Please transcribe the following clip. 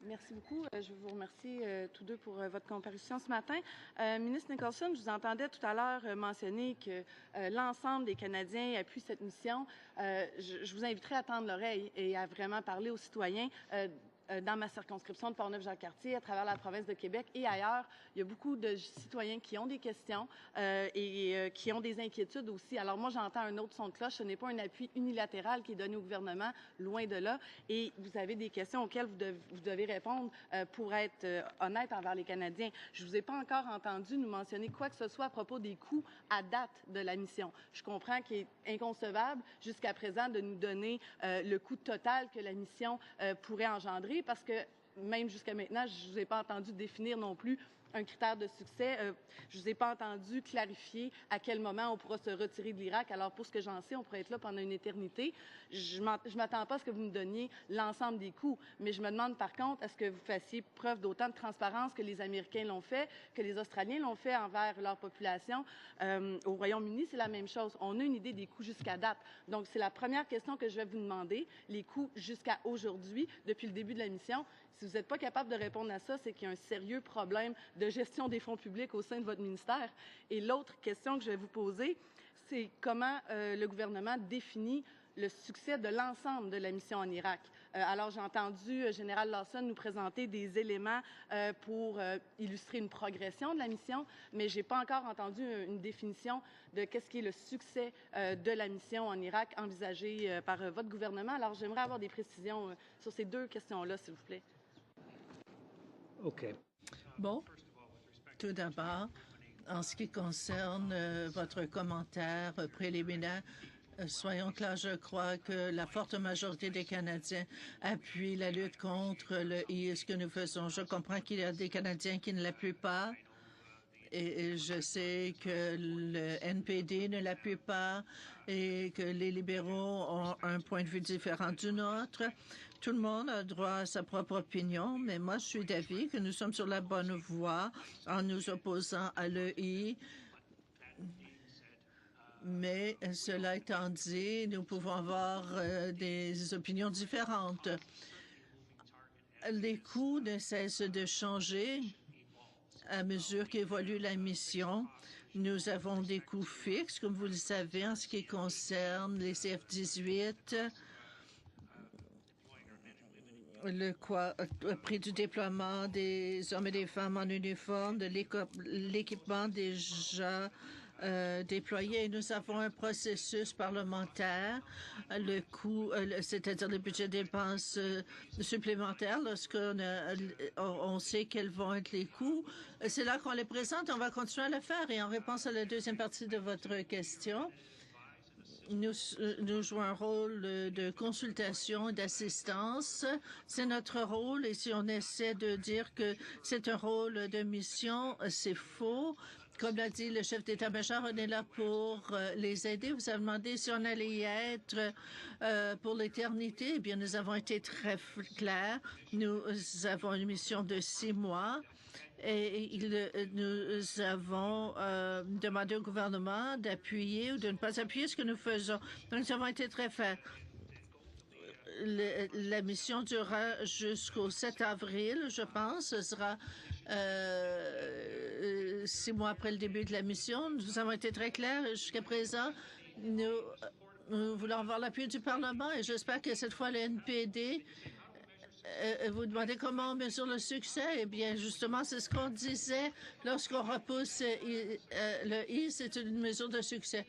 Merci beaucoup. Je vous remercie tous deux pour votre comparution ce matin. Ministre Nicholson, je vous entendais tout à l'heure mentionner que l'ensemble des Canadiens appuient cette mission. Je vous inviterai à tendre l'oreille et à vraiment parler aux citoyens. Dans ma circonscription de Portneuf-Jacques-Cartier, à travers la province de Québec et ailleurs, il y a beaucoup de citoyens qui ont des questions et qui ont des inquiétudes aussi. Alors moi, j'entends un autre son de cloche. Ce n'est pas un appui unilatéral qui est donné au gouvernement, loin de là. Et vous avez des questions auxquelles vous devez répondre pour être honnête envers les Canadiens. Je ne vous ai pas encore entendu nous mentionner quoi que ce soit à propos des coûts à date de la mission. Je comprends qu'il est inconcevable jusqu'à présent de nous donner le coût total que la mission pourrait engendrer, parce que même jusqu'à maintenant, je ne vous ai pas entendu définir non plus un critère de succès. Je ne vous ai pas entendu clarifier à quel moment on pourra se retirer de l'Irak. Alors, pour ce que j'en sais, on pourrait être là pendant une éternité. Je ne m'attends pas à ce que vous me donniez l'ensemble des coûts, mais je me demande par contre à ce que vous fassiez preuve d'autant de transparence que les Américains l'ont fait, que les Australiens l'ont fait envers leur population. Au Royaume-Uni, c'est la même chose. On a une idée des coûts jusqu'à date. Donc, c'est la première question que je vais vous demander, les coûts jusqu'à aujourd'hui, depuis le début de la mission. Si vous n'êtes pas capable de répondre à ça, c'est qu'il y a un sérieux problème de gestion des fonds publics au sein de votre ministère. Et l'autre question que je vais vous poser, c'est comment le gouvernement définit le succès de l'ensemble de la mission en Irak. Alors, j'ai entendu Général Lawson nous présenter des éléments pour illustrer une progression de la mission, mais je n'ai pas encore entendu une définition de qu'est-ce qui est le succès de la mission en Irak envisagée par votre gouvernement. Alors, j'aimerais avoir des précisions sur ces deux questions-là, s'il vous plaît. OK. Bon, tout d'abord, en ce qui concerne votre commentaire préliminaire, soyons clairs, je crois que la forte majorité des Canadiens appuient la lutte contre le ce que nous faisons. Je comprends qu'il y a des Canadiens qui ne l'appuient pas. Et je sais que le NPD ne l'appuie pas et que les libéraux ont un point de vue différent du nôtre. Tout le monde a droit à sa propre opinion, mais moi, je suis d'avis que nous sommes sur la bonne voie en nous opposant à l'EI. Mais cela étant dit, nous pouvons avoir des opinions différentes. Les coûts ne cessent de changer à mesure qu'évolue la mission. Nous avons des coûts fixes, comme vous le savez, en ce qui concerne les CF-18, le prix du déploiement des hommes et des femmes en uniforme, de l'équipement déjà déployé. Nous avons un processus parlementaire, le coût, c'est-à-dire le budget de dépenses supplémentaires, lorsqu'on sait quels vont être les coûts. C'est là qu'on les présente. On va continuer à le faire. Et en réponse à la deuxième partie de votre question, nous jouons un rôle de consultation et d'assistance. C'est notre rôle. Et si on essaie de dire que c'est un rôle de mission, c'est faux. Comme l'a dit le chef d'état-major, on est là pour les aider. Vous avez demandé si on allait y être pour l'éternité. Eh bien, nous avons été très clairs. Nous avons une mission de 6 mois. Et nous avons demandé au gouvernement d'appuyer ou de ne pas appuyer ce que nous faisons. Donc, nous avons été très fermes. La mission durera jusqu'au 7 avril, je pense. Ce sera 6 mois après le début de la mission. Nous avons été très clairs. Jusqu'à présent, nous voulons avoir l'appui du Parlement et j'espère que cette fois, le NPD vous demandez comment on mesure le succès. Eh bien, justement, c'est ce qu'on disait lorsqu'on repousse le I, c'est une mesure de succès.